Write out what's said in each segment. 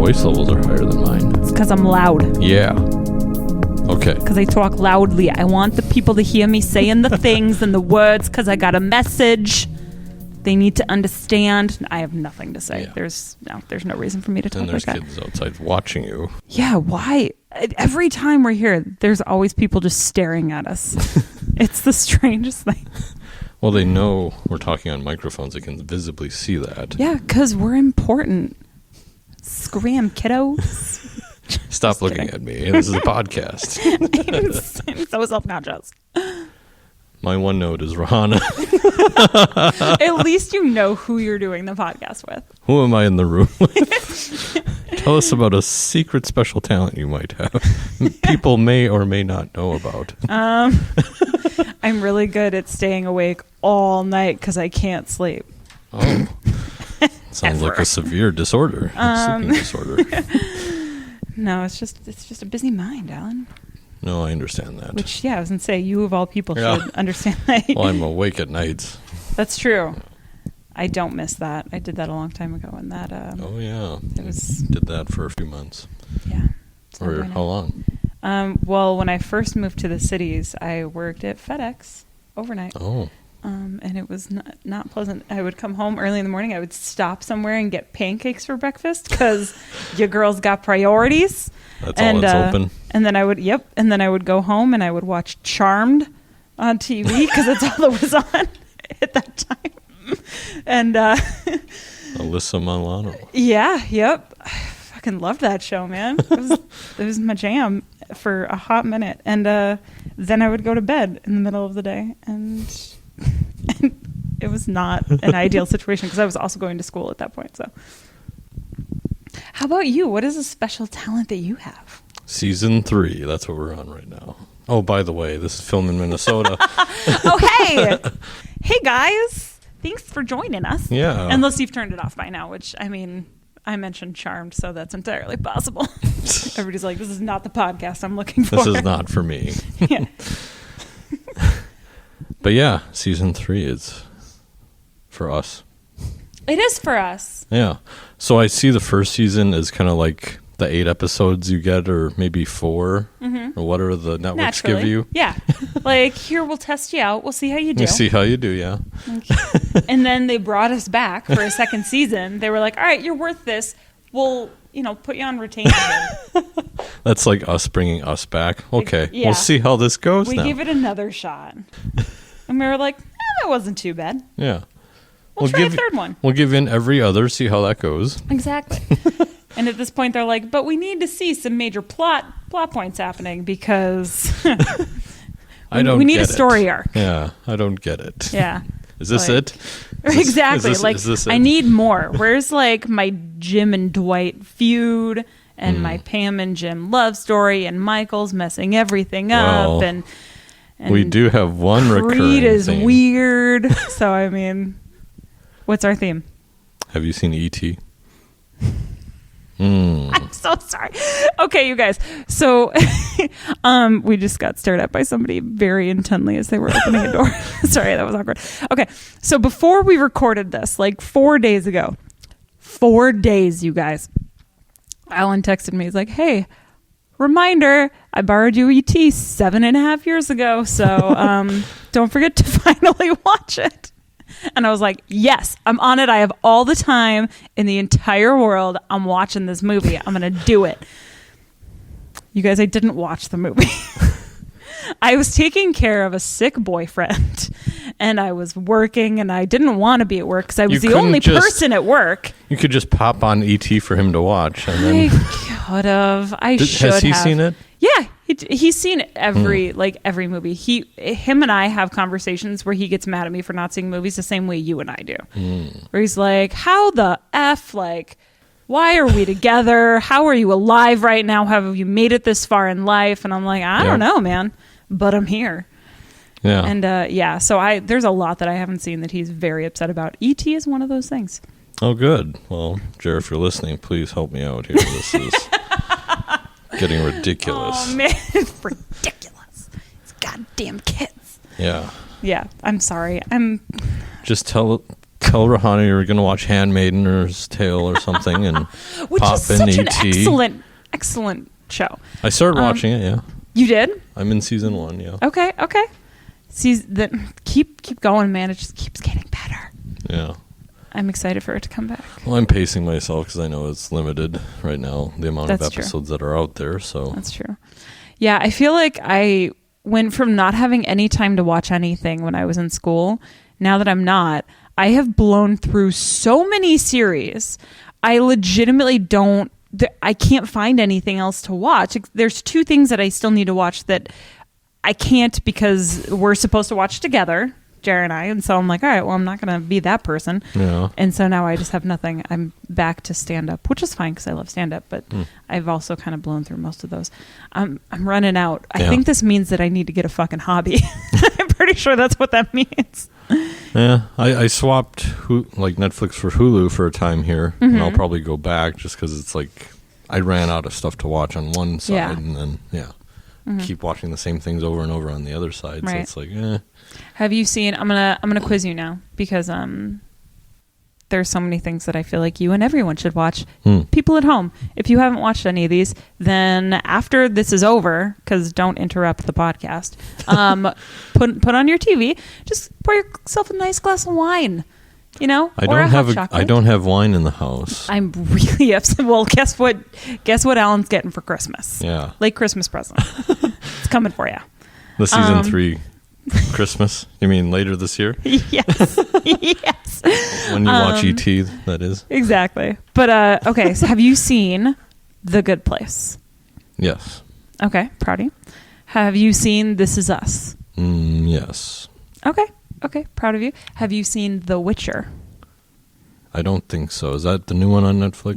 voice levels are higher than mine. It's because I'm loud. Yeah. Okay. Because I talk loudly. I want the people to hear me saying the things and the words because I got a message. They need to understand. I have nothing to say. Yeah. There's no reason for me to talk like that. And there's kids outside watching you. Yeah, why? Every time we're here, there's always people just staring at us. It's the strangest thing. Well, they know we're talking on microphones. They can visibly see that. Yeah, because we're important. Scram, kiddos. Stop looking at me. This is a podcast. I'm so self-conscious. My one note is Rahana. At least you know who you're doing the podcast with. Who am I in the room with? Tell us about a secret special talent you might have. People may or may not know about. I'm really good at staying awake all night because I can't sleep. Oh. Sounds like a severe disorder. Sleeping disorder. No, it's just a busy mind, Alan. No, I understand that. Which, yeah, I was going to say, you of all people should understand that. Well, I'm awake at nights. That's true. I don't miss that. I did that a long time ago, and that. Oh yeah, it was. Did that for a few months. Yeah. Or how long? Well, when I first moved to the cities, I worked at FedEx overnight. Oh. And it was not pleasant. I would come home early in the morning. I would stop somewhere and get pancakes for breakfast because your girls got priorities. That's all it's open. And then I would go home and I would watch Charmed on TV because that's all that was on at that time. And Alyssa Milano. Yeah, yep. I fucking loved that show, man. It was my jam for a hot minute. And then I would go to bed in the middle of the day and it was not an ideal situation because I was also going to school at that point. So, how about you? What is a special talent that you have? Season 3. That's what we're on right now. Oh, by the way, this is filmed in Minnesota. Hey guys! Thanks for joining us. Yeah. Unless you've turned it off by now, which I mean, I mentioned Charmed, so that's entirely possible. Everybody's like, "This is not the podcast I'm looking for." This is not for me. Yeah. But yeah, season 3 is for us. It is for us. Yeah. So I see the first season as kind of like the 8 episodes you get, or maybe 4, or whatever the networks give you. Yeah. Like, here, we'll test you out. We'll see how you do. You see how you do, yeah. Okay. And then they brought us back for a second season. They were like, all right, you're worth this. We'll, put you on retainer. That's like us bringing us back. Okay, yeah. We'll see how this goes now. We give it another shot. And we were like, that wasn't too bad. Yeah. We'll try a third one. We'll give in every other, see how that goes. Exactly. And at this point, they're like, but we need to see some major plot points happening because we need a story arc. Yeah, I don't get it. Yeah. Is this it? Exactly. Is this it? I need more. Where's like my Jim and Dwight feud and my Pam and Jim love story and Michael's messing everything up and we do have one recurring Creed is theme. Weird. So I mean, what's our theme? Have you seen E.T.? I'm so sorry. Okay, you guys. So we just got stared at by somebody very intently as they were opening a door. Sorry, that was awkward. Okay, so before we recorded this, like 4 days ago, 4 days, you guys, Alan texted me. He's like, hey, reminder, I borrowed you ET 7.5 years ago, so don't forget to finally watch it. And I was like, yes, I'm on it. I have all the time in the entire world. I'm watching this movie. I'm going to do it. You guys, I didn't watch the movie. I was taking care of a sick boyfriend and I was working and I didn't want to be at work because I was the only person at work. You could just pop on ET for him to watch. And then I could have. I should have. Has he seen it? Yeah. He's seen every movie. Him and I have conversations where he gets mad at me for not seeing movies the same way you and I do. Where he's like, how the F, like, why are we together? How are you alive right now? How have you made it this far in life? And I'm like, I don't know, man, but I'm here. Yeah. And so there's a lot that I haven't seen that he's very upset about. E.T. is one of those things. Oh, good. Well, Jared, if you're listening, please help me out here. This is getting ridiculous. Oh, man, it's ridiculous. It's goddamn kids. Yeah. Yeah, I'm sorry. Just tell tell Rahani you're going to watch Handmaiden's Tale or something, and which pop is in such an ET. excellent show. I started watching it. Yeah, You did? I'm in season 1. Yeah. Okay. Keep going, man. It just keeps getting better. Yeah. I'm excited for it to come back. Well, I'm pacing myself because I know it's limited right now, the amount of That's true. episodes that are out there. So That's true. Yeah, I feel like I went from not having any time to watch anything when I was in school. Now that I'm not, I have blown through so many series. I legitimately I can't find anything else to watch. There's 2 things that I still need to watch that I can't because we're supposed to watch together, Jared and I. And so I'm like, all right, well, I'm not going to be that person. yeah. And so now I just have nothing. I'm back to stand-up, which is fine because I love stand-up, but I've also kind of blown through most of those. I'm running out. I think this means that I need to get a fucking hobby. I'm pretty sure that's what that means. Yeah, I swapped Netflix for Hulu for a time here, and I'll probably go back just because it's like I ran out of stuff to watch on one side, and then keep watching the same things over and over on the other side. Right. So it's like, Have you seen? I'm gonna quiz you now because there's so many things that I feel like you and everyone should watch. People at home, if you haven't watched any of these, then after this is over, because don't interrupt the podcast, put on your TV, just pour yourself a nice glass of wine, I or don't hot chocolate. I don't have wine in the house. I'm really upset. Well, guess what? Guess what Alan's getting for Christmas? Yeah, Late Christmas present. It's coming for you. the season 3 Christmas. You mean later this year? Yes. Yes. When you watch ET, that is. Exactly. But okay, so have you seen The Good Place? Yes. Okay, proud of you. Have you seen This Is Us? Yes. Okay, proud of you. Have you seen The Witcher? I don't think so. Is that the new one on Netflix?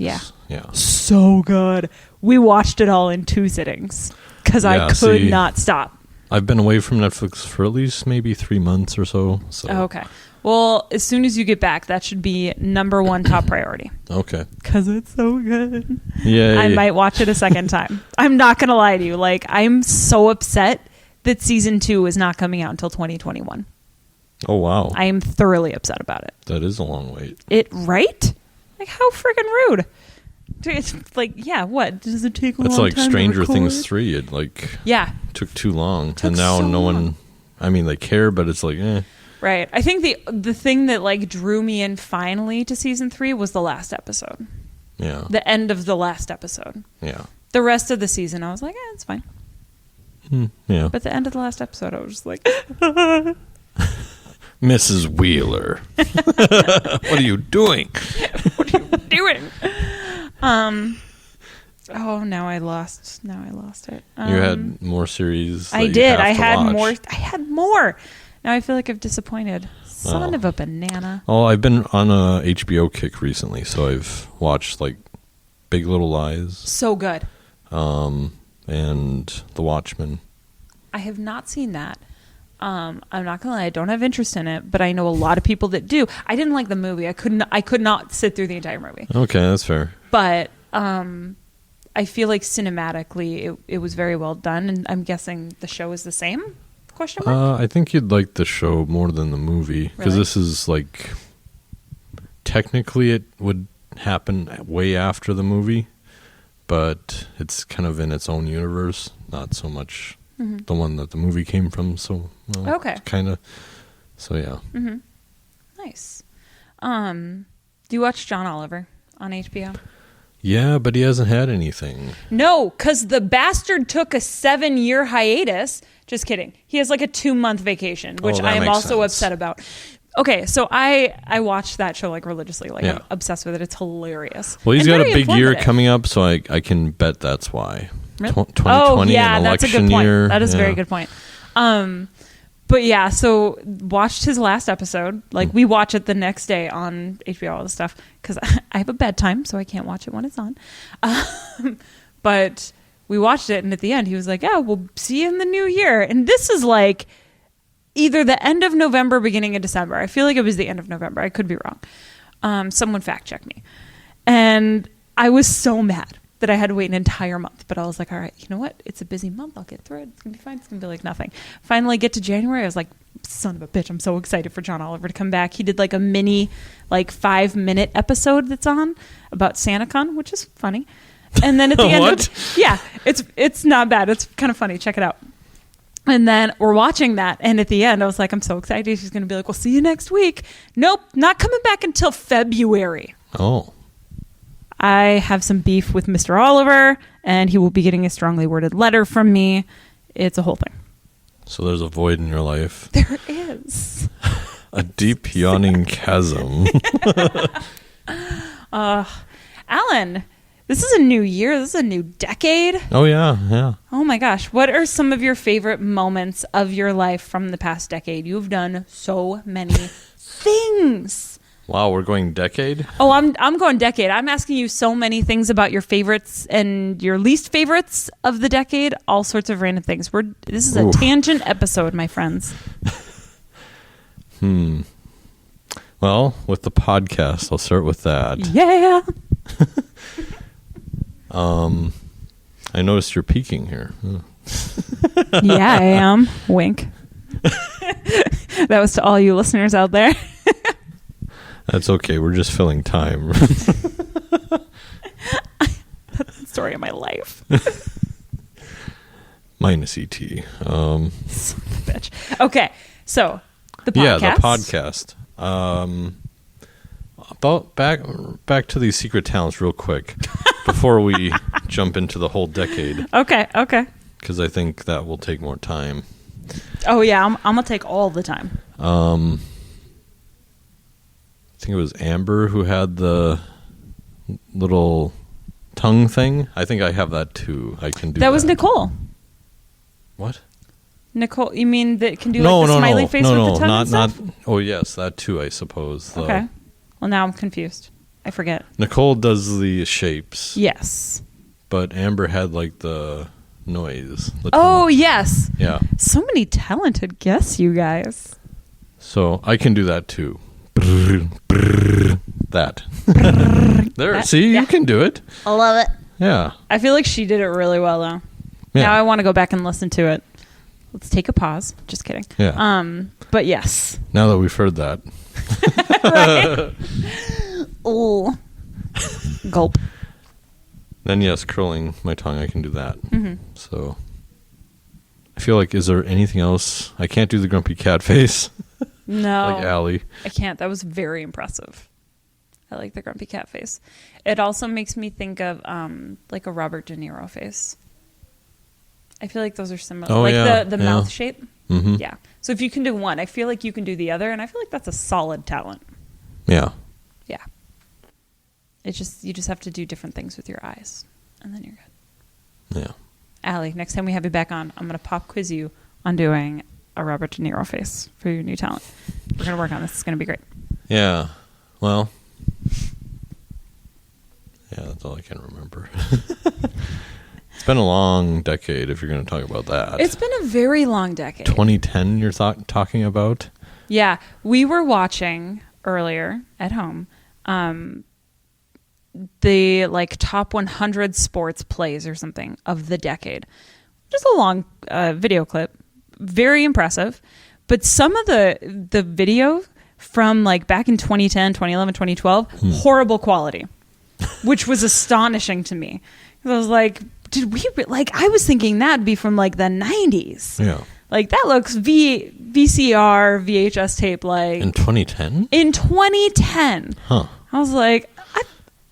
Yeah. So good. We watched it all in 2 sittings because I could not stop. I've been away from Netflix for at least maybe 3 months or so. Okay. Well, as soon as you get back, that should be number 1 top priority. Okay. Because it's so good. Yeah. I might watch it a second time. I'm not going to lie to you. Like, I'm so upset that season 2 is not coming out until 2021. Oh, wow. I am thoroughly upset about it. That is a long wait. Right? Like, how freaking rude. It's like, yeah, what? Does it take a long time? That's like Stranger Things 3. It took too long. And now no one, they care, but it's like, eh. Right. I think the thing that like drew me in finally to season 3 was the last episode. Yeah. The end of the last episode. Yeah. The rest of the season, I was like, it's fine. Yeah. But the end of the last episode, I was just like, Mrs. Wheeler. What are you doing? What are you doing? Oh, now I lost it. You had more series. I did. I had more. Now I feel like I've disappointed. Son of a banana. Oh, I've been on a HBO kick recently, so I've watched like Big Little Lies. So good. And The Watchmen. I have not seen that. I'm not gonna lie, I don't have interest in it, but I know a lot of people that do. I didn't like the movie. I could not sit through the entire movie. Okay, that's fair. But I feel like cinematically it was very well done, and I'm guessing the show is the same? Question mark? I think you'd like the show more than the movie, because this is like technically it would happen way after the movie, but it's kind of in its own universe, not so much the one that the movie came from. So okay, kind of. So yeah. Mm-hmm. Nice. Do you watch John Oliver on HBO? Yeah, but he hasn't had anything. No, because the bastard took a 7-year hiatus. Just kidding. He has like a 2-month vacation, which I am also upset about. Okay, so I watched that show like religiously. Like I'm obsessed with it. It's hilarious. Well, he's got a big year coming up, so I can bet that's why. Really? 2020, an that's a election good point. year. That is a very good point. But yeah, so watched his last episode. Like we watch it the next day on HBO, all this stuff, because I have a bedtime, so I can't watch it when it's on. But we watched it, and at the end, he was like, "Yeah, we'll see you in the new year." And this is like either the end of November, beginning of December. I feel like it was the end of November. I could be wrong. Someone fact check me. And I was so mad. that I had to wait an entire month. But I was like, all right, you know what? It's a busy month. I'll get through it. It's going to be fine. It's going to be like nothing. Finally get to January. I was like, son of a bitch. I'm so excited for John Oliver to come back. He did like a mini, like 5-minute episode that's on about SantaCon, which is funny. And then at the end, it's not bad. It's kind of funny. Check it out. And then we're watching that. And at the end, I was like, I'm so excited. She's going to be like, we'll see you next week. Nope. Not coming back until February. Oh. I have some beef with Mr. Oliver, and he will be getting a strongly worded letter from me. It's a whole thing. So there's a void in your life. There is. A deep yawning chasm. Alan, this is a new year. This is a new decade. Oh, yeah. Oh, my gosh. What are some of your favorite moments of your life from the past decade? You've done so many things. Wow, we're going decade? Oh, I'm going decade. I'm asking you so many things about your favorites and your least favorites of the decade. All sorts of random things. This is a tangent episode, my friends. Well, with the podcast, I'll start with that. Yeah. I noticed you're peeking here. Yeah, I am. Wink. That was to all you listeners out there. That's okay. We're just filling time. That's the story of my life. Minus ET. Bitch. Okay, so the podcast. Yeah, the podcast. About back to these secret talents real quick before we jump into the whole decade. Okay. Because I think that will take more time. Oh yeah, I'm gonna take all the time. I think it was Amber who had the little tongue thing. I think I have that too. I can do that. That was Nicole. What? Nicole, you mean that can do the smiley face with the tongue and stuff? Oh, yes, that too, I suppose. Okay. Well, now I'm confused. I forget. Nicole does the shapes. Yes. But Amber had like the noise. Oh, yes. Yeah. So many talented guests, you guys. So I can do that too. That. There. See, you can do it. I love it. Yeah. I feel like she did it really well, though. Yeah. Now I want to go back and listen to it. Let's take a pause. Just kidding. Yeah. But yes. Now that we've heard that. Oh. Gulp. Then yes, curling my tongue, I can do that. Mm-hmm. So I feel like, is there anything else? I can't do the grumpy cat face. No. Like Allie. I can't. That was very impressive. I like the grumpy cat face. It also makes me think of like a Robert De Niro face. I feel like those are similar. Oh, like yeah. the mouth shape. Mm-hmm. Yeah. So if you can do one, I feel like you can do the other, and I feel like that's a solid talent. Yeah. Yeah. You just have to do different things with your eyes, and then you're good. Yeah. Allie, next time we have you back on, I'm going to pop quiz you on doing a Robert De Niro face for your new talent. We're going to work on this. It's going to be great. Yeah. Well. Yeah, that's all I can remember. It's been a long decade if you're going to talk about that. It's been a very long decade. 2010 you're talking about? Yeah. We were watching earlier at home the like top 100 sports plays or something of the decade. Just a long video clip. Very impressive. But some of the video from like back in 2010, 2011, 2012, horrible quality, which was astonishing to me. Because I was like, I was thinking that'd be from like the 90s. Yeah. Like that looks VCR, VHS tape like. In 2010? In 2010. Huh. I was like,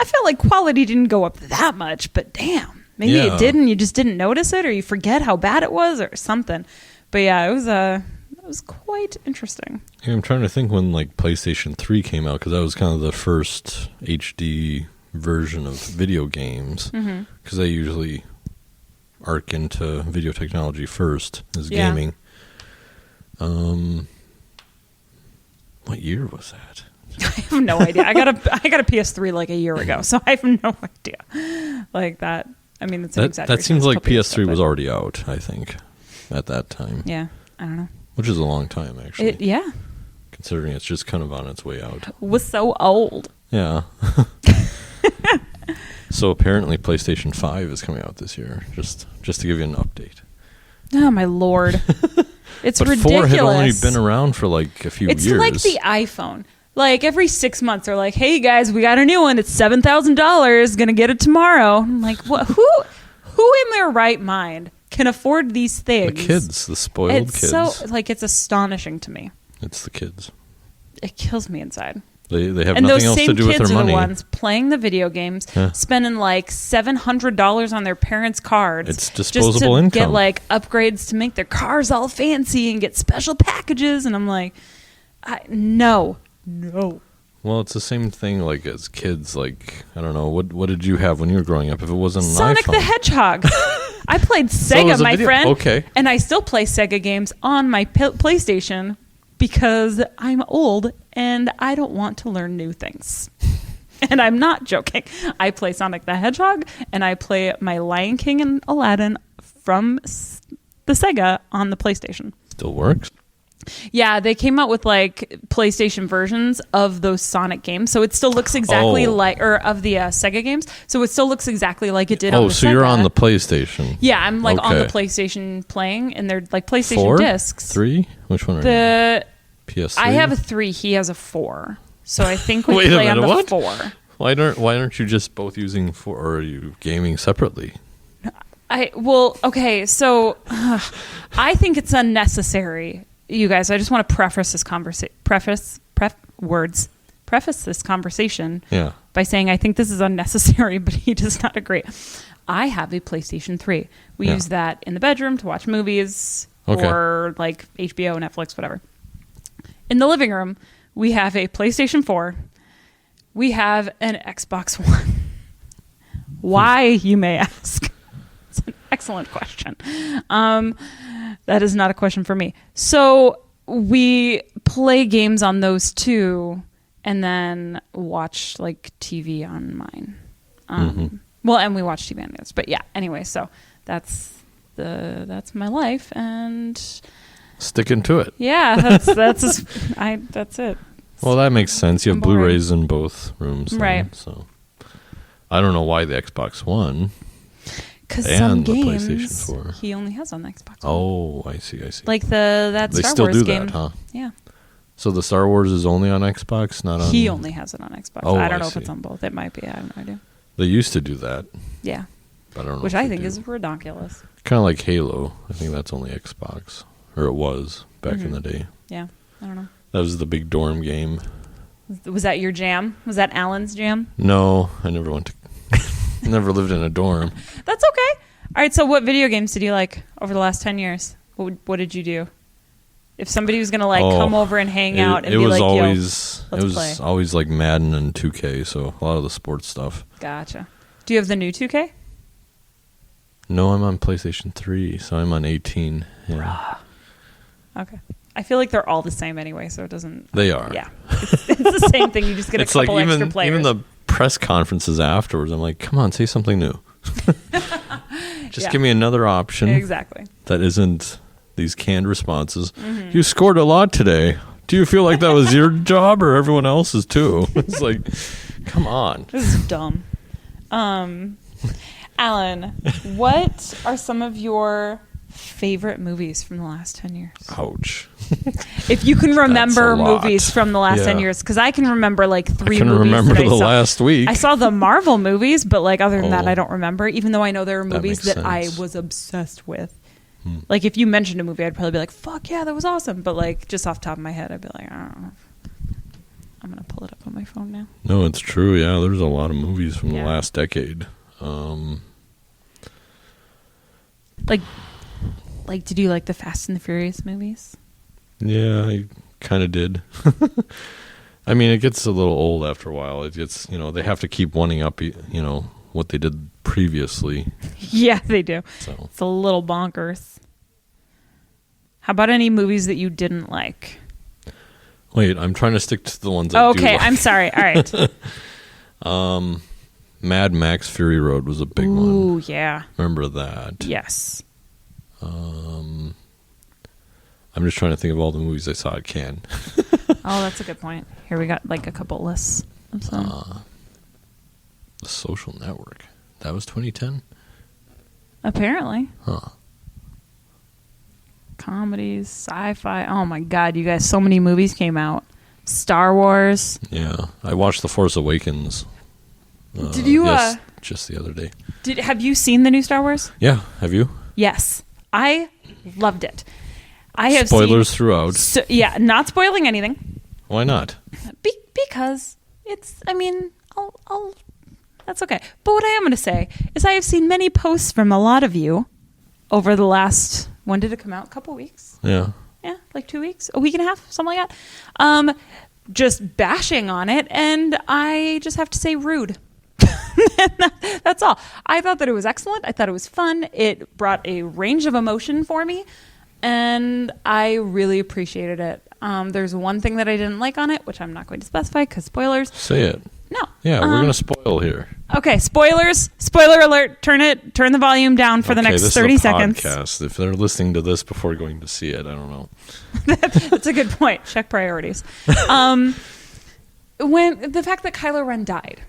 I felt like quality didn't go up that much, but damn. Maybe it didn't. You just didn't notice it, or you forget how bad it was, or something. But yeah, it was quite interesting. Yeah, I'm trying to think when like PlayStation 3 came out, because that was kind of the first HD version of video games. Because they usually arc into video technology first as gaming. What year was that? I have no idea. I got a PS3 like a year ago, so I have no idea. Like that. I mean, that's an exaggeration. That seems like PS3 was already out, I think, at that time. Yeah, I don't know. Which is a long time, actually. Yeah. Considering it's just kind of on its way out. Was so old. Yeah. So apparently PlayStation 5 is coming out this year, just to give you an update. Oh, my Lord. It's but ridiculous. 4 had only been around for like a few years. It's like the iPhone. Like every 6 months, they're like, "Hey guys, we got a new one. It's $7,000. Gonna get it tomorrow." I'm like, "What? Who in their right mind can afford these things?" The kids, the spoiled it's kids. So like, it's astonishing to me. It's the kids. It kills me inside. They have and nothing those else same to do with kids their are money. the ones playing the video games, spending like $700 on their parents' cards. It's disposable just to income. Get like upgrades to make their cars all fancy and get special packages. And I'm like, no. Well, it's the same thing like as kids. Like, I don't know, what did you have when you were growing up? If it wasn't an Sonic iPhone. the Hedgehog. I played Sega, was a my video- friend. okay. And I still play Sega games on my PlayStation because I'm old and I don't want to learn new things. And I'm not joking. I play Sonic the Hedgehog and I play my Lion King and Aladdin from the Sega on the PlayStation. Still works. Yeah, they came out with like PlayStation versions of those Sonic games, so it still looks exactly or of the Sega games, so it still looks exactly like it did on the Sega. Oh, so you're on the PlayStation. Yeah, I'm like on the Okay. PlayStation playing, and they're like PlayStation 4? discs. 3? Which one are you? The PS3? I have a 3, he has a 4, so I think we Wait a play on minute, the what? 4. Why aren't you just both using 4, or are you gaming separately? Okay, so I think it's unnecessary. You guys, I just want to preface this conversation Yeah. by saying I think this is unnecessary, but he does not agree. I have a PlayStation 3. We use that in the bedroom to watch movies or like HBO, Netflix, whatever. In the living room, we have a PlayStation 4. We have an Xbox One. Why, you may ask? It's an excellent question. That is not a question for me. So we play games on those two and then watch like TV on mine. Well, and we watch TV on those. But yeah, anyway, so that's my life, and Sticking to it. yeah, that's it. Well, that makes sense. You have Boring. Blu-rays in both rooms. Then, Right. So I don't know why the Xbox One. Because And some the games PlayStation 4. he only has on the Xbox One. Oh, I see. Like that They Star still Wars do game. that, huh? Yeah. So the Star Wars is only on Xbox, not on... He only has it on Xbox. Oh, I don't I know if see. it's on both. It might be. I have no idea. They used to do that, Yeah. but I don't know. Which if I they think do. is ridiculous. Kind of like Halo. I think that's only Xbox. Or it was back in the day. Yeah. I don't know. That was the big dorm game. Was that your jam? Was that Alan's jam? No, I never went to... never lived in a dorm. That's okay. All right. So what video games did you like over the last 10 years? What did you do? If somebody was going to like come over and hang out and it be was like, always, yo, let's it was play. always like Madden and 2K, so a lot of the sports stuff. Gotcha. Do you have the new 2K? No, I'm on PlayStation 3, so I'm on 18. Yeah. Okay. I feel like they're all the same anyway, so it doesn't... They are. Yeah. It's the same thing. You just get It's a couple like extra players. even the press conferences afterwards, I'm like, come on, say something new. Just Yeah. give me another option Exactly. that isn't these canned responses. Mm-hmm. You scored a lot today. Do you feel like that was your job or everyone else's too? It's like, come on. This is dumb. Alan, what are some of your favorite movies from the last 10 years? Ouch. If you can remember a lot. movies from the last 10 Yeah. years, because I can remember like I three can movies. remember that I the saw. last week. I saw the Marvel movies, but like other than that, Oh. I don't remember, even though I know there are movies makes that I sense. was obsessed with. Like if you mentioned a movie, I'd probably be like, fuck yeah, that was awesome. But like just off the top of my head, I'd be like, I don't know. I'm going to pull it up on my phone now. No, it's true. Yeah, there's a lot of movies from Yeah. the last decade. Like, did you like the Fast and the Furious movies? Yeah, I kind of did. I mean, it gets a little old after a while. It gets, they have to keep one up, what they did previously. Yeah, they do. So It's a little bonkers. How about any movies that you didn't like? wait, I'm trying to stick to the ones I do Okay, like. I'm sorry. All right. Mad Max Fury Road was a big one. Ooh, yeah. Remember that? Yes. I'm just trying to think of all the movies I saw at Cannes. Oh, that's a good point. Here we got like a couple lists of some. The Social Network. That was 2010? Apparently. Huh. Comedies, sci-fi. Oh my God, you guys, so many movies came out. Star Wars. Yeah. I watched The Force Awakens. Did you? Just the other day. Have you seen the new Star Wars? Yeah. Have you? Yes. I loved it. I have Spoilers throughout. Yeah, not spoiling anything. Why not? Because it's, I mean, I'll that's okay. But what I am going to say is I have seen many posts from a lot of you over the last, when did it come out? A couple weeks? Yeah. Yeah, like 2 weeks, a week and a half, something like that. Just bashing on it, and I just have to say rude. That's all. I thought that it was excellent. I thought it was fun. It brought a range of emotion for me, and I really appreciated it. There's one thing that I didn't like on it, which I'm not going to specify because spoilers. Say it. No. Yeah, we're going to spoil here. Okay, spoilers. Spoiler alert. Turn the volume down for the next 30 seconds. Podcast. If they're listening to this before going to see it, I don't know. That's a good point. Check priorities. When the fact that Kylo Ren died,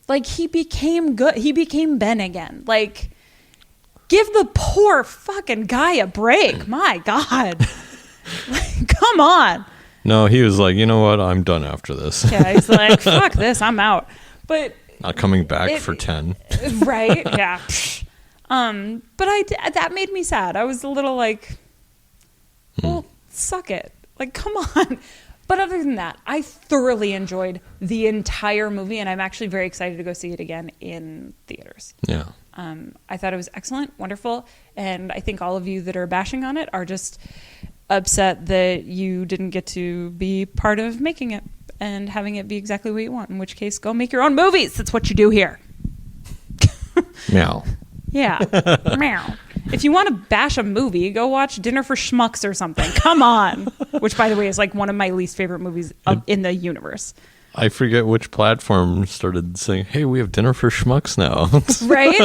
like he became good. He became Ben again. Like, give the poor fucking guy a break. My God. Like, come on. No, he was like, you know what? I'm done after this. Yeah, he's like, fuck this. I'm out. But not coming back for 10. Right? Yeah. But that made me sad. I was a little like, well, suck it. Like, come on. But other than that, I thoroughly enjoyed the entire movie, and I'm actually very excited to go see it again in theaters. Yeah. I thought it was excellent, wonderful, and I think all of you that are bashing on it are just upset that you didn't get to be part of making it and having it be exactly what you want, in which case go make your own movies. That's what you do here. Meow. Yeah. Meow. If you want to bash a movie, go watch Dinner for Schmucks or something. Come on. Which, by the way, is like one of my least favorite movies in the universe. I forget which platform started saying, hey, we have Dinner for Schmucks now. Right?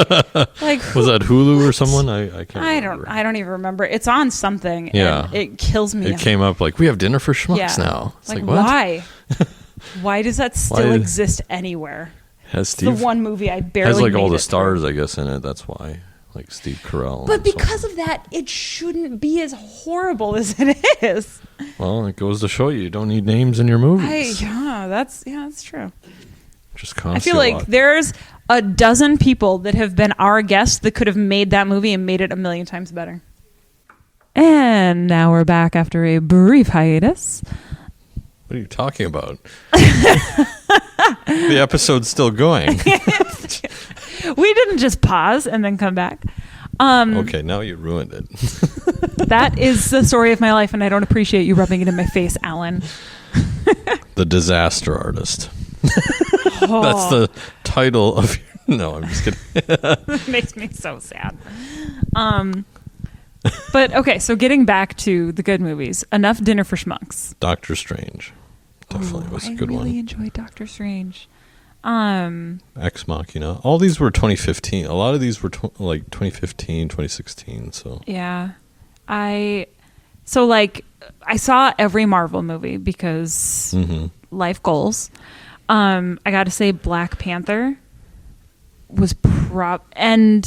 Like, was that Hulu or someone? I can't remember. I don't even remember. It's on something. Yeah. And it kills me. It came up like, we have Dinner for Schmucks now. It's like, what? Why? Why does that still exist anywhere? Has Steve, it's the one movie I barely has like made all the it stars, through. I guess, in it. That's why. Like Steve Carell. But because of that, it shouldn't be as horrible as it is. Well, it goes to show you don't need names in your movies. That's true. Just I feel like there's a dozen people that have been our guests that could have made that movie and made it a million times better. And now we're back after a brief hiatus. What are you talking about? The episode's still going. We didn't just pause and then come back. Okay, now you ruined it. That is the story of my life, and I don't appreciate you rubbing it in my face, Alan. The Disaster Artist. That's the title of your... No, I'm just kidding. It makes me so sad. But okay, so getting back to the good movies. Enough Dinner for Schmucks. Doctor Strange. Definitely was a good one. I really enjoyed Doctor Strange. Ex Machina. All these were 2015. A lot of these were like 2015, 2016. So yeah, I saw every Marvel movie because life goals. I got to say Black Panther was Endgame.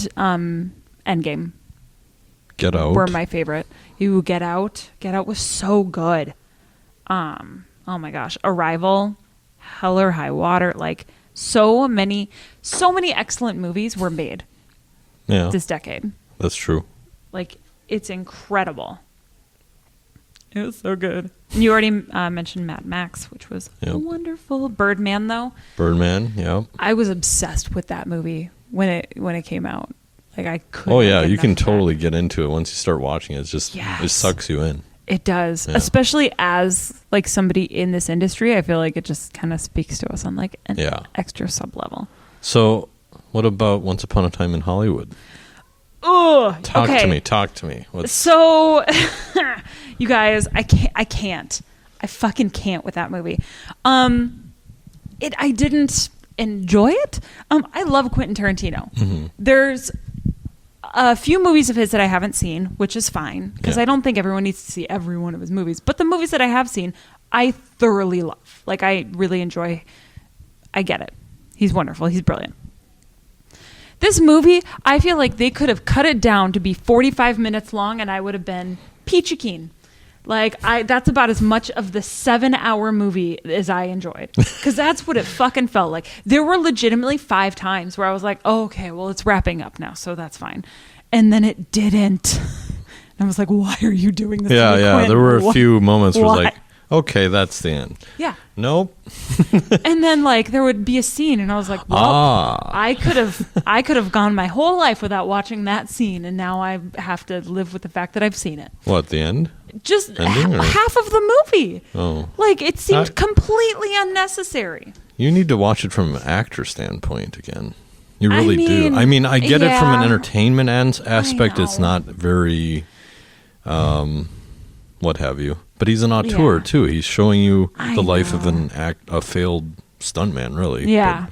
Get Out were my favorite. Get Out was so good. Oh my gosh, Arrival, Hell or High Water, like. So many excellent movies were made this decade. That's true. Like, it's incredible. It was so good. You already mentioned Mad Max, which was wonderful. Birdman, though. Birdman, yeah. I was obsessed with that movie when it came out. Like, I couldn't. Oh yeah, you can totally get into it once you start watching it. It's just it sucks you in. It does, especially as like somebody in this industry. I feel like it just kind of speaks to us on like an extra sub level. So, what about Once Upon a Time in Hollywood? Oh, talk to me. So, you guys, I can't. I fucking can't with that movie. I didn't enjoy it. I love Quentin Tarantino. Mm-hmm. There's a few movies of his that I haven't seen, which is fine because I don't think everyone needs to see every one of his movies. But the movies that I have seen, I thoroughly love. Like, I really enjoy. I get it. He's wonderful. He's brilliant. This movie, I feel like they could have cut it down to be 45 minutes long and I would have been peachy keen. Like, that's about as much of the 7-hour movie as I enjoyed. Because that's what it fucking felt like. There were legitimately 5 times where I was like, oh, okay, well, it's wrapping up now, so that's fine. And then it didn't. And I was like, why are you doing this? Yeah. There were a few moments where like, okay, that's the end. Yeah. Nope. And then like there would be a scene and I was like, well, I could have gone my whole life without watching that scene, and now I have to live with the fact that I've seen it. What, the end? Just half of the movie. Oh. Like it seemed completely unnecessary. You need to watch it from an actor standpoint again. You really do. I mean, I get it from an entertainment aspect. It's not very what have you. But he's an auteur too. He's showing you the life of a failed stuntman, really. Yeah.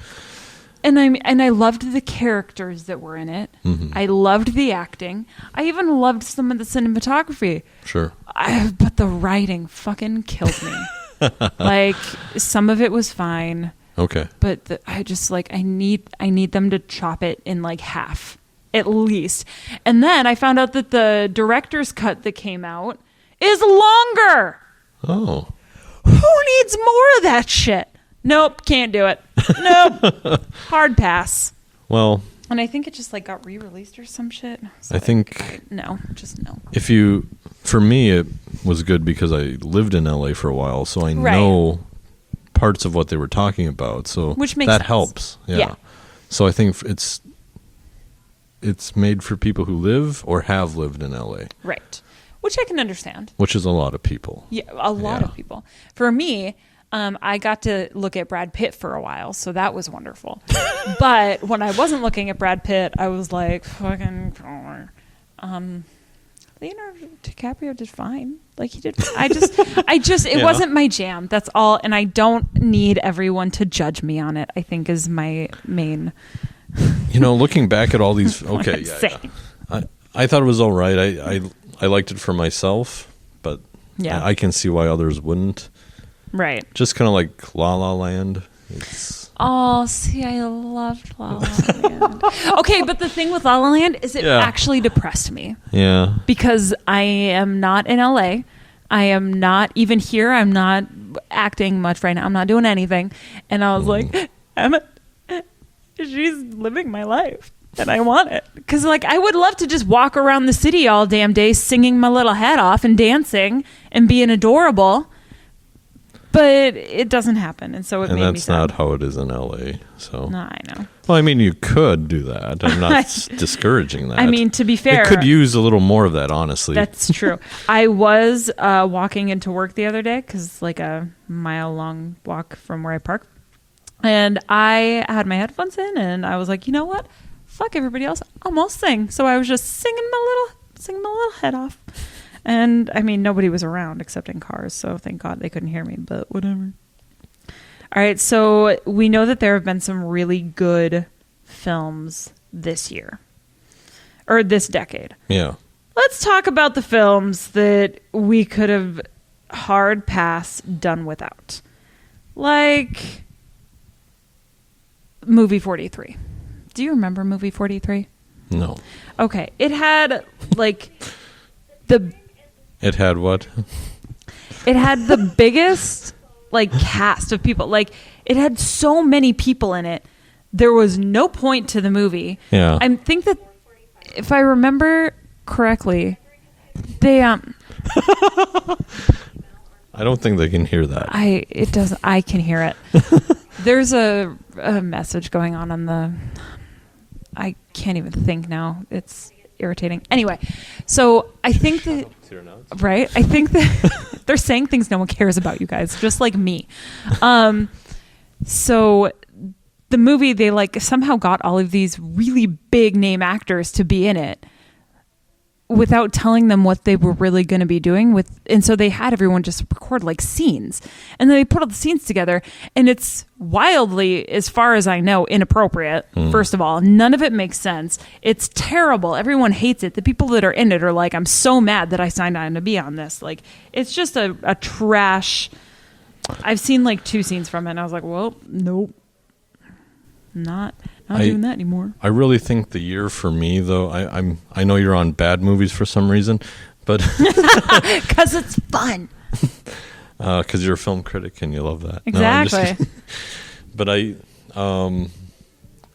But, and I loved the characters that were in it. Mm-hmm. I loved the acting. I even loved some of the cinematography. Sure. But the writing fucking killed me. Like some of it was fine. Okay. But I just like I need them to chop it in like half at least. And then I found out that the director's cut that came out is longer. Oh. Who needs more of that shit? Nope, can't do it. Nope. Hard pass. Well, and I think it just like got re-released or some shit. So I think no. For me it was good because I lived in LA for a while, so I know parts of what they were talking about. So which makes that sense. helps. Yeah. So I think it's made for people who live or have lived in LA. Right. Which I can understand. Which is a lot of people. Yeah, a lot of people. For me, I got to look at Brad Pitt for a while, so that was wonderful. But when I wasn't looking at Brad Pitt, I was like, fucking... Leonardo DiCaprio did fine. Like, he did... It wasn't my jam. That's all. And I don't need everyone to judge me on it, I think is my main... Looking back at all these... Okay, I thought it was all right. I liked it for myself, but I can see why others wouldn't. Right. Just kind of like La La Land. Oh, see, I loved La La Land. Okay, but the thing with La La Land is it actually depressed me. Yeah. Because I am not in LA. I am not even here. I'm not acting much right now. I'm not doing anything. And I was like, Emma, she's living my life. And I want it. Because, like, I would love to just walk around the city all damn day singing my little head off and dancing and being adorable. But it doesn't happen. And so it made me sad. And that's not how it is in LA. So. No, I know. Well, I mean, you could do that. I'm not discouraging that. I mean, to be fair. It could use a little more of that, honestly. That's true. I was walking into work the other day because it's like a mile-long walk from where I park. And I had my headphones in and I was like, you know what? Fuck everybody else. I'll almost sing. So I was just singing my little head off. And I mean, nobody was around except in cars. So thank God they couldn't hear me, but whatever. All right. So we know that there have been some really good films this year or this decade. Yeah. Let's talk about the films that we could have hard pass done without. Like movie 43. Do you remember movie 43? No. Okay. It had like It had what? It had the biggest like cast of people. Like it had so many people in it. There was no point to the movie. Yeah. I think that if I remember correctly, they I don't think they can hear that. I can hear it. There's a message going on the I can't even think now. It's irritating. Anyway, so I think that right? I think that they're saying things no one cares about, you guys, just like me. So the movie, they like somehow got all of these really big name actors to be in it without telling them what they were really going to be doing and so they had everyone just record like scenes, and then they put all the scenes together, and it's wildly, as far as I know, inappropriate. First of all, none of it makes sense. It's terrible. Everyone hates it. The people that are in it are like, I'm so mad that I signed on to be on this. Like, it's just a trash. I've seen like 2 scenes from it and I was like, well, nope. Not doing that anymore. I really think the year for me, though, I know you're on bad movies for some reason, but because it's fun. Because you're a film critic and you love that. Exactly. No, but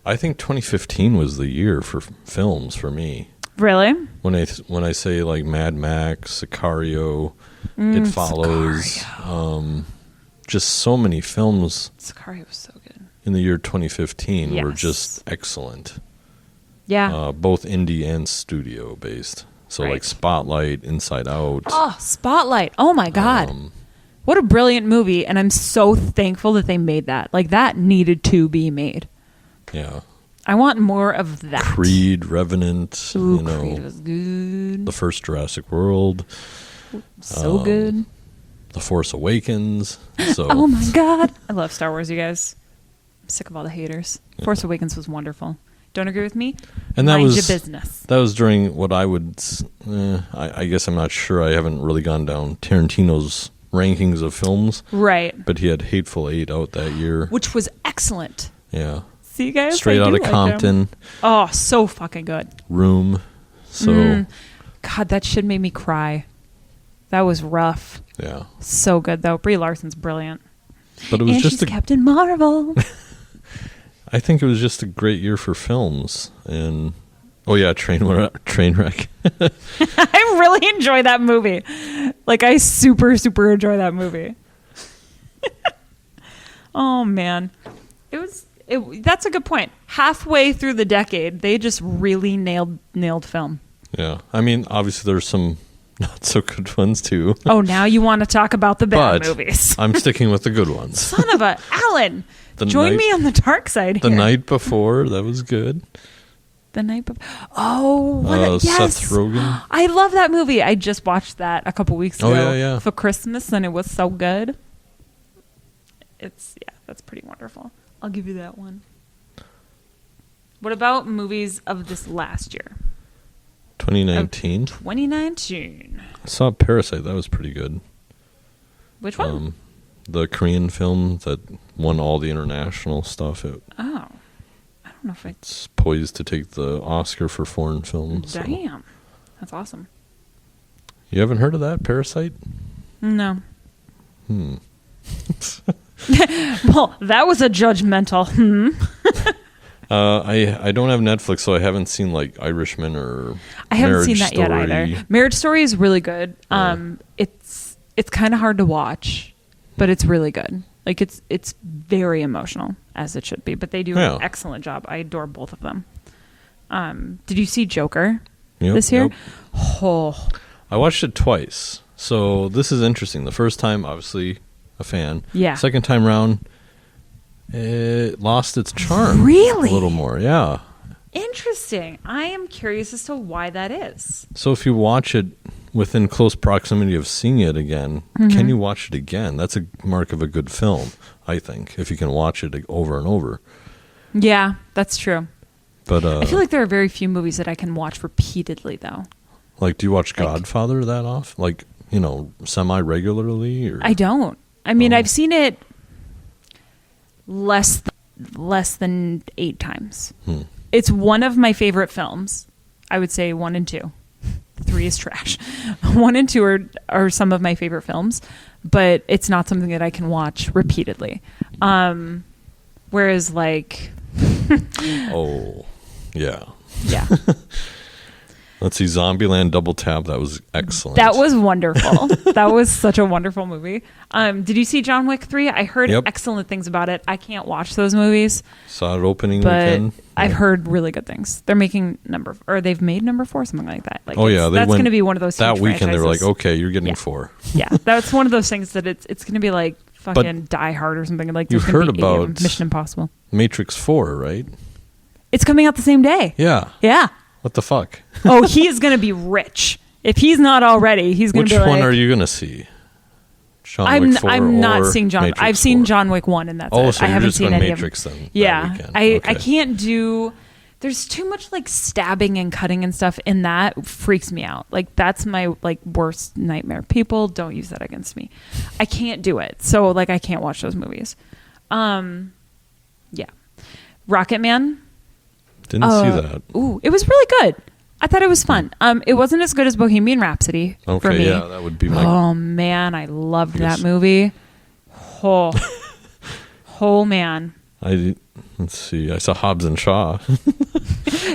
I think 2015 was the year for films for me. Really? When I say like Mad Max, Sicario, It Follows, Sicario. Just so many films. Sicario was so good. In the year 2015 were Yes. just excellent. Yeah. Both indie and studio based. So Right. like Spotlight, Inside Out. Oh, Spotlight. Oh my God. What a brilliant movie. And I'm so thankful that they made that. Like, that needed to be made. Yeah. I want more of that. Creed, Revenant, Ooh, Creed was good. the first Jurassic World. So good. The Force Awakens. So Oh my God. I love Star Wars, you guys. I'm sick of all the haters. Force Awakens was wonderful. Don't agree with me? And that Mind was your business. That was during what I would. I guess I'm not sure. I haven't really gone down Tarantino's rankings of films. Right. But he had Hateful Eight out that year. Which was excellent. Yeah. See, you guys? Straight I Outta do like Compton. him. Oh, so fucking good. Room. So God, that shit made me cry. That was rough. yeah. So good, though. Brie Larson's brilliant. But it was And just she's Captain Marvel. I think it was just a great year for films. And oh yeah, Trainwreck. I really enjoy that movie. Like, I super, super enjoy that movie. Oh, man. That's a good point. Halfway through the decade, they just really nailed film. Yeah. I mean, obviously there's some not so good ones too. Oh, now you want to talk about the bad But movies. I'm sticking with the good ones. Son of a Alan. The Join night- me on the dark side The here. Night Before, that was good. The night before. Oh, yes. Seth Rogen. I love that movie. I just watched that a couple weeks ago yeah. for Christmas, and it was so good. That's pretty wonderful. I'll give you that one. What about movies of this last year? 2019. 2019. I saw Parasite. That was pretty good. Which one? The Korean film that won all the international stuff. I don't know if It's poised to take the Oscar for foreign film. So. Damn. That's awesome. You haven't heard of that, Parasite? No. Well, that was a judgmental. I don't have Netflix, so I haven't seen like Irishman or I haven't Marriage seen that yet Story. either. Marriage Story is really good. Yeah. It's kind of hard to watch, but it's really good. Like, it's very emotional, as it should be. But they do an excellent job. I adore both of them. Did you see Joker this year? Yep. Oh, I watched it twice. So this is interesting. The first time, obviously, a fan. Yeah. Second time round, it lost its charm. Really? A little more, yeah. interesting. I am curious as to why that is. So if you watch it within close proximity of seeing it again, can you watch it again? That's a mark of a good film, I think, if you can watch it over and over. Yeah, that's true. But I feel like there are very few movies that I can watch repeatedly, though. like, do you watch Godfather that often? Like, semi-regularly? Or? I don't. I mean, I've seen it less than 8 times. It's one of my favorite films. I would say 1 and 2. 3 is trash. 1 and 2 are some of my favorite films, but it's not something that I can watch repeatedly. Whereas, like... Oh, yeah. Yeah. Let's see, Zombieland Double Tap. That was excellent. That was wonderful. That was such a wonderful movie. Did you see John Wick 3? I heard excellent things about it. I can't watch those movies. Saw it opening but weekend. I've heard really good things. They're making they've made number 4, something like that. Like, that's going to be one of those that huge weekend. They were like, franchises. okay, you're getting 4. Yeah, that's one of those things that it's going to be like fucking Die Hard or something. Like, you've there's gonna heard be 8 of them. about Mission Impossible. Matrix 4, right? It's coming out the same day. Yeah. Yeah. What the fuck? Oh, he is going to be rich. If he's not already, he's going to be Which one like, are you going to see? John Wick 4 I'm not or seeing John. Matrix I've seen 4? John Wick 1, and that's Oh, it. so I you're haven't just seen going any Matrix of then? Yeah, that weekend. I Okay. can't do. There's too much like stabbing and cutting and stuff, and that freaks me out. Like, that's my worst nightmare. People don't use that against me. I can't do it. So I can't watch those movies. Yeah. Rocket Man. Didn't see that. Ooh, it was really good. I thought it was fun. It wasn't as good as Bohemian Rhapsody for me. Yeah, that would be my... Oh, man, I loved that movie. Oh, man. Let's see. I saw Hobbs and Shaw.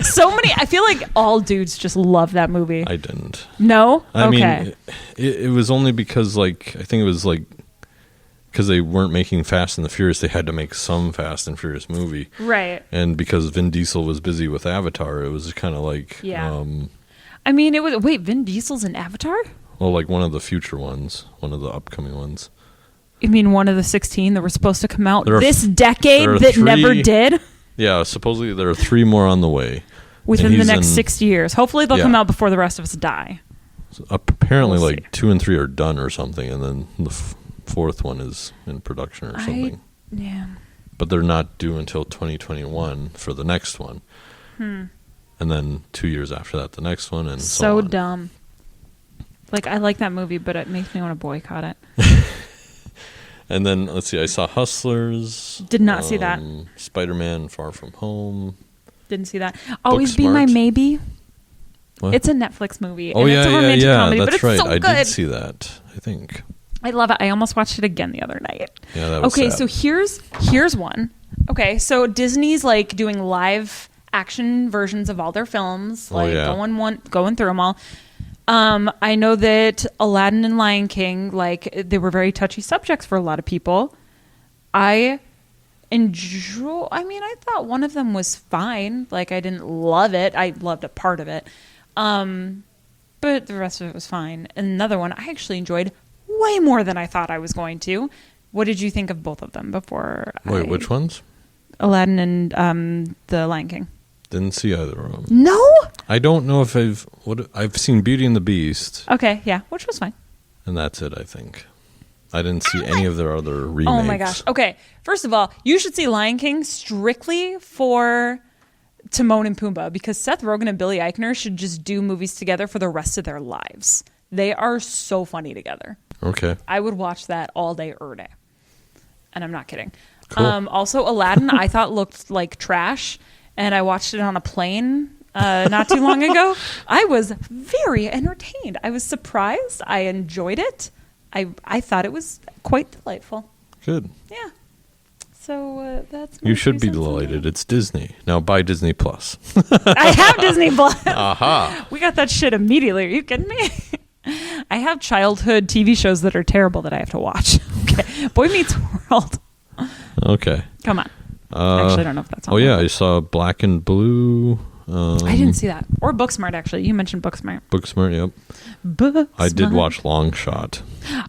So many. I feel like all dudes just love that movie. I didn't. No? I okay. mean, it was only because, like, I think it was, like, because they weren't making Fast and the Furious, they had to make some Fast and Furious movie. Right. And because Vin Diesel was busy with Avatar, it was kind of like... Yeah. I mean, it was... Wait, Vin Diesel's in Avatar? Well, like one of the future ones. One of the upcoming ones. You mean one of the 16 that were supposed to come out this decade that never did? Yeah, supposedly there are 3 more on the way. Within the next 6 years. Hopefully they'll come out before the rest of us die. So apparently we'll 2 and 3 are done or something, and then the 4th one is in production or something. Yeah. But they're not due until 2021 for the next one. And then 2 years after that, the next one, and so on. Dumb. Like, I like that movie, but it makes me want to boycott it. And then, let's see, I saw Hustlers. Did not see that. Spider-Man Far From Home. Didn't see that. Always Be My Maybe. What? It's a Netflix movie. Oh, and yeah, it's a romantic comedy, that's but it's right. so good. I did see that, I think. I love it. I almost watched it again the other night. Yeah, that was okay, sad. so here's one. Okay, so Disney's like doing live action versions of all their films, like going through them all. I know that Aladdin and Lion King, like, they were very touchy subjects for a lot of people. I thought one of them was fine. Like, I didn't love it. I loved a part of it. But the rest of it was fine. And another one I actually enjoyed way more than I thought I was going to. What did you think of both of them before? Wait, which ones? Aladdin and the Lion King. Didn't see either of them. No? I don't know if I've seen Beauty and the Beast. Okay, yeah, which was fine. And that's it, I think. I didn't see any of their other remakes. Oh my gosh. Okay, first of all, you should see Lion King strictly for Timon and Pumbaa, because Seth Rogen and Billy Eichner should just do movies together for the rest of their lives. They are so funny together. Okay. I would watch that all day, day. And I'm not kidding. Cool. Also, Aladdin, I thought looked like trash. And I watched it on a plane not too long ago. I was very entertained. I was surprised. I enjoyed it. I thought it was quite delightful. Good. Yeah. So that's. You should be delighted. It's Disney. Now buy Disney Plus. I have Disney Plus. Aha. We got that shit immediately. Are you kidding me? I have childhood TV shows that are terrible that I have to watch. Okay. Boy Meets World. Okay. Come on. Actually, I don't know if that's on. Oh, yeah. I saw Black and Blue. I didn't see that. Or Booksmart, actually. You mentioned Booksmart. Booksmart, yep. Booksmart. I did watch Long Shot.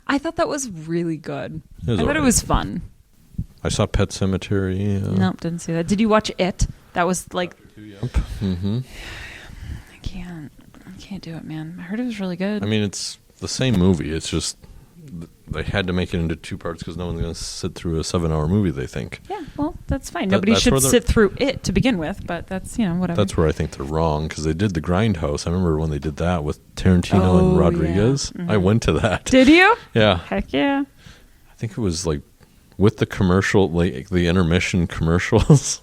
I thought that was really good. I thought it was fun. I saw Pet Sematary. Nope, didn't see that. Did you watch It? That was like... Yep. Mm-hmm. I can't do it, man. I heard it was really good. I mean, it's the same movie. It's just they had to make it into 2 parts because no one's going to sit through a 7-hour movie, they think. Yeah, well, that's fine. Nobody should sit through it to begin with, but that's, whatever. That's where I think they're wrong, because they did The Grindhouse. I remember when they did that with Tarantino and Rodriguez. Yeah. Mm-hmm. I went to that. Did you? Yeah. Heck yeah. I think it was like with the commercial, like the intermission commercials,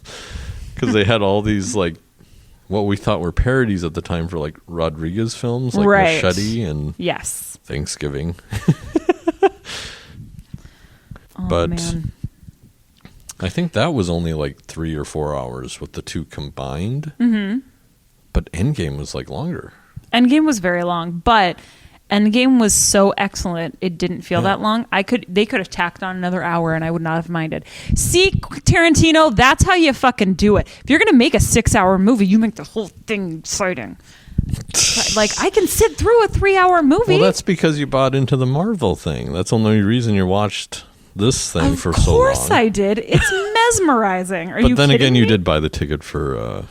because they had all these like what we thought were parodies at the time for like Rodriguez films, like Machete and Thanksgiving. But man. I think that was only like 3 or 4 hours with the two combined. Mm-hmm. But Endgame was like longer. Endgame was very long, but Endgame was so excellent it didn't feel that long. They could have tacked on another hour and I would not have minded. See, Tarantino, that's how you fucking do it. If you're gonna make a 6-hour movie, you make the whole thing exciting. Like, I can sit through a 3-hour movie. Well, that's because you bought into the Marvel thing. That's the only reason you watched this thing for so long. Of course I did. It's mesmerizing. Are you kidding me? But then again, you did buy the ticket for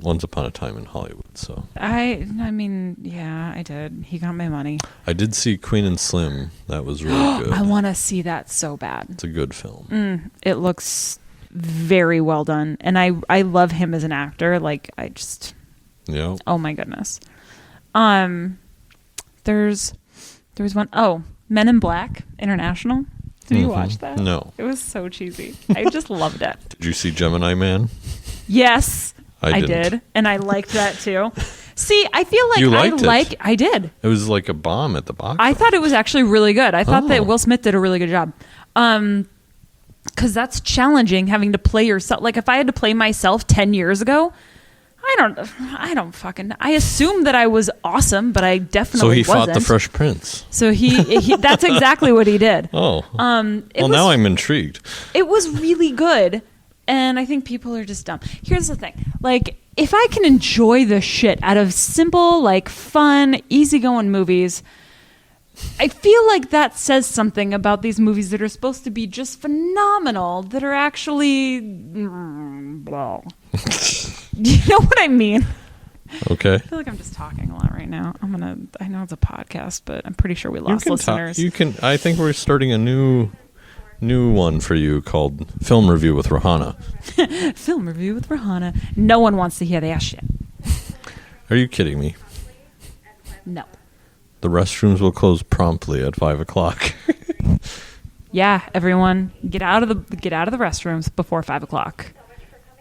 Once Upon a Time in Hollywood. So I mean, yeah, I did. He got my money. I did see Queen and Slim. That was really good. I want to see that so bad. It's a good film. It looks very well done. And I love him as an actor. Like, I just... Yeah. Oh, my goodness. There's one... Oh, Men in Black International. Did you watch that? No. It was so cheesy. I just loved it. Did you see Gemini Man? Yes, I didn't. did. And I liked that too. See, I feel like You liked it. I did. It was like a bomb at the box. I thought it was actually really good. I thought that Will Smith did a really good job. Because that's challenging, having to play yourself. Like if I had to play myself 10 years ago, I assumed that I was awesome, but I definitely wasn't. So he fought the Fresh Prince. So he that's exactly what he did. Oh. Now I'm intrigued. It was really good. And I think people are just dumb. Here's the thing. Like, if I can enjoy the shit out of simple, like, fun, easygoing movies, I feel like that says something about these movies that are supposed to be just phenomenal, that are actually... well... You know what I mean? Okay. I feel like I'm just talking a lot right now. I know it's a podcast, but I'm pretty sure we lost listeners. I think we're starting a new one for you called Film Review with Rohana. Film Review with Rohana. No one wants to hear that shit. Are you kidding me? No. The restrooms will close promptly at 5:00. Yeah, everyone, get out of the restrooms before 5:00,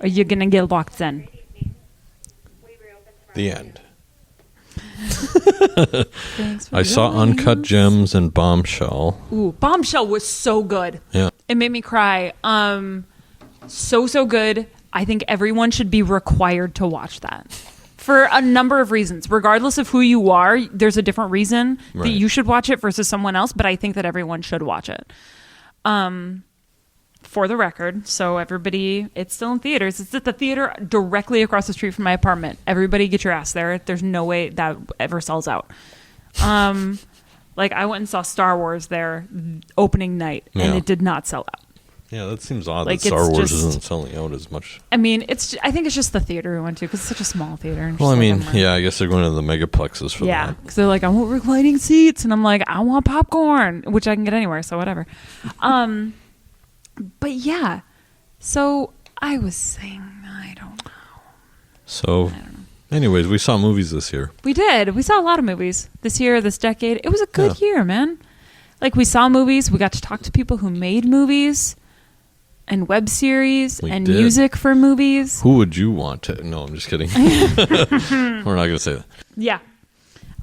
or you're gonna get locked in. The end. I saw Uncut Gems and Bombshell. Ooh, Bombshell was so good. Yeah. It made me cry. So good. I think everyone should be required to watch that. For a number of reasons. Regardless of who you are, there's a different reason that you should watch it versus someone else, but I think that everyone should watch it. For the record, so everybody, it's still in theaters. It's at the theater directly across the street from my apartment. Everybody get your ass there. There's no way that ever sells out. Like, I went and saw Star Wars there opening night, and it did not sell out. Yeah, that seems odd Like, that Star Wars just isn't selling out as much. I mean, I think it's just the theater we went to because it's such a small theater. And well, I mean, yeah, I guess they're going to the megaplexes for that. Yeah, because they're like, I want reclining seats, and I'm like, I want popcorn, which I can get anywhere, so whatever. But yeah, so I was saying, I don't know. So, anyways, we saw movies this year. We did. We saw a lot of movies this year, this decade. It was a good year, man. Like, we saw movies. We got to talk to people who made movies and web series and music for movies. Who would you want to? No, I'm just kidding. We're not going to say that. Yeah.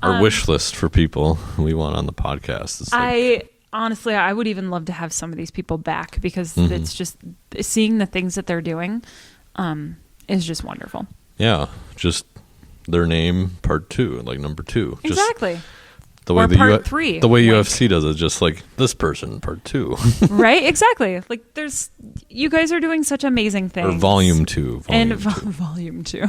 Our wish list for people we want on the podcast is like, honestly, I would even love to have some of these people back because it's just seeing the things that they're doing is just wonderful. Yeah, just their name, part 2, like number 2. Exactly. Just the way part 3. The way UFC does it, just like this person, part 2. Right? Exactly. Like you guys are doing such amazing things. Or volume 2. Volume 2.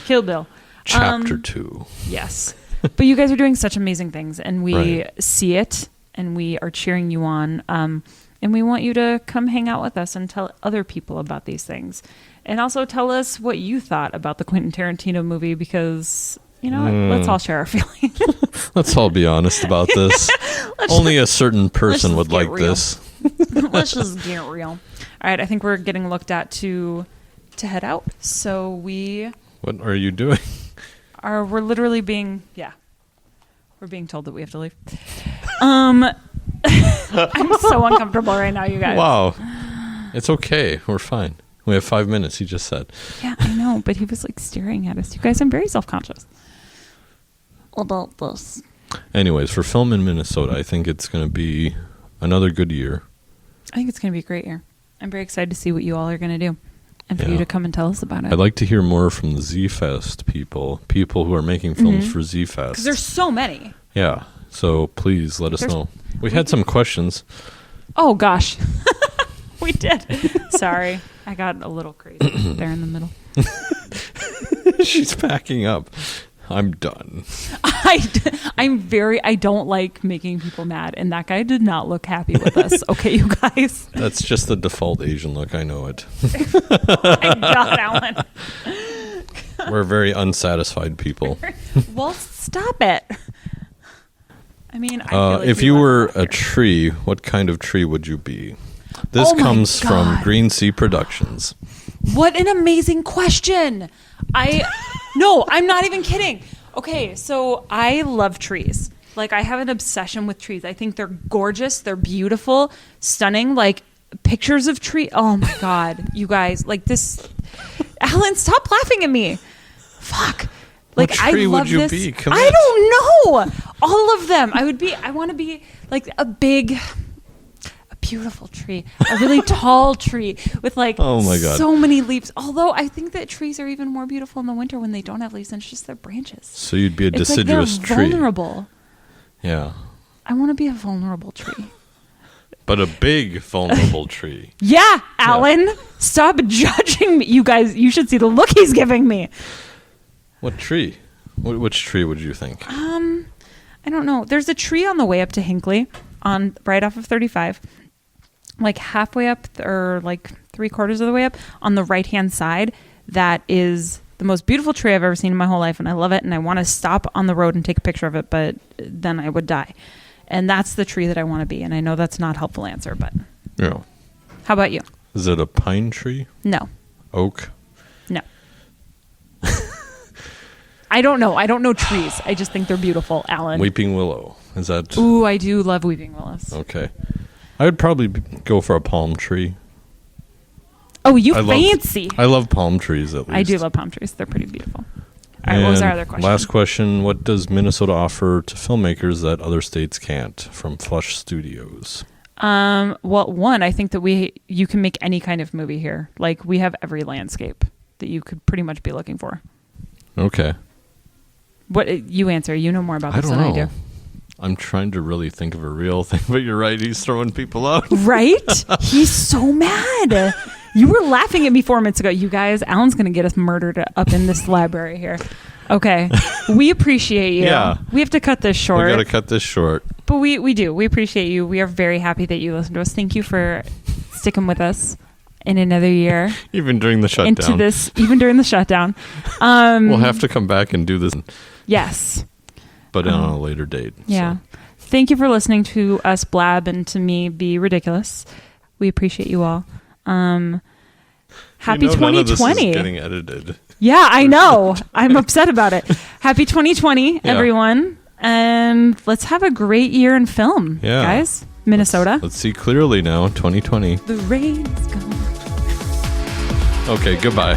Kill Bill. Chapter 2. Yes. But you guys are doing such amazing things, and we see it. And we are cheering you on. And we want you to come hang out with us and tell other people about these things. And also tell us what you thought about the Quentin Tarantino movie because, you know, let's all share our feelings. Let's all be honest about this. Only a certain person would like this. Let's just get real. All right, I think we're getting looked at to head out. So What are you doing? We're literally being... Yeah. We're being told that we have to leave. I'm so uncomfortable right now, you guys. Wow. It's okay. We're fine. We have 5 minutes, he just said. Yeah, I know, but he was like staring at us. You guys, I'm very self-conscious about this. Anyways, for film in Minnesota, I think it's going to be another good year. I think it's going to be a great year. I'm very excited to see what you all are going to do and for you to come and tell us about it. I'd like to hear more from the Z-Fest people who are making films for Z-Fest. Because there's so many. Yeah, so please let us know. We had some questions. Oh, gosh. We did. Sorry. I got a little crazy there in the middle. She's packing up. I'm done. I don't like making people mad, and that guy did not look happy with us. Okay, you guys. That's just the default Asian look. I know it. Oh my God, Alan. We're very unsatisfied people. Well, stop it. I mean, I feel like if you were a tree, what kind of tree would you be? This comes from Green Sea Productions. What an amazing question. No, I'm not even kidding. Okay, so I love trees. Like, I have an obsession with trees. I think they're gorgeous. They're beautiful, stunning. Like, pictures of tree. Oh my God, you guys, like this. Alan, stop laughing at me. Fuck. Like, what tree I love would you this. be? I don't know. All of them. I want to be like a beautiful tree, a really tall tree with like oh my God, so many leaves. Although I think that trees are even more beautiful in the winter when they don't have leaves and it's just their branches. So you'd be a it's deciduous like they're tree. Vulnerable. Yeah. I want to be a vulnerable tree. But a big vulnerable tree. Yeah, Alan, stop judging me. You guys, you should see the look he's giving me. What tree? Which tree would you think? I don't know. There's a tree on the way up to Hinckley, right off of 35, like halfway up or like 3/4 of the way up on the right-hand side. That is the most beautiful tree I've ever seen in my whole life, and I love it. And I want to stop on the road and take a picture of it, but then I would die. And that's the tree that I want to be. And I know that's not a helpful answer, but Yeah. How about you? Is it a pine tree? No. Oak? No. I don't know. I don't know trees. I just think they're beautiful, Alan. Weeping willow. Is that? Ooh, I do love weeping willows. Okay. I would probably go for a palm tree. Oh, you fancy. I love palm trees, at least. I do love palm trees. They're pretty beautiful. All right, what was our other question? Last question. What does Minnesota offer to filmmakers that other states can't? From Flush Studios. Well, one, I think that you can make any kind of movie here. Like, we have every landscape that you could pretty much be looking for. Okay. What you answer? You know more about this than I do. I'm trying to really think of a real thing, but you're right. He's throwing people out. Right? He's so mad. You were laughing at me 4 minutes ago. You guys, Alan's going to get us murdered up in this library here. Okay. We appreciate you. Yeah. We have to cut this short. We got to cut this short. But we do. We appreciate you. We are very happy that you listen to us. Thank you for sticking with us in another year. Even during the shutdown. Even during the shutdown. We'll have to come back and do this. Yes. But on a later date. Yeah. So. Thank you for listening to us blab and to me be ridiculous. We appreciate you all. Happy 2020. None of this is getting edited. Yeah, I know. I'm upset about it. Happy 2020, everyone. And let's have a great year in film, guys. Minnesota. Let's see clearly now, 2020. The rain's gone. Okay, goodbye.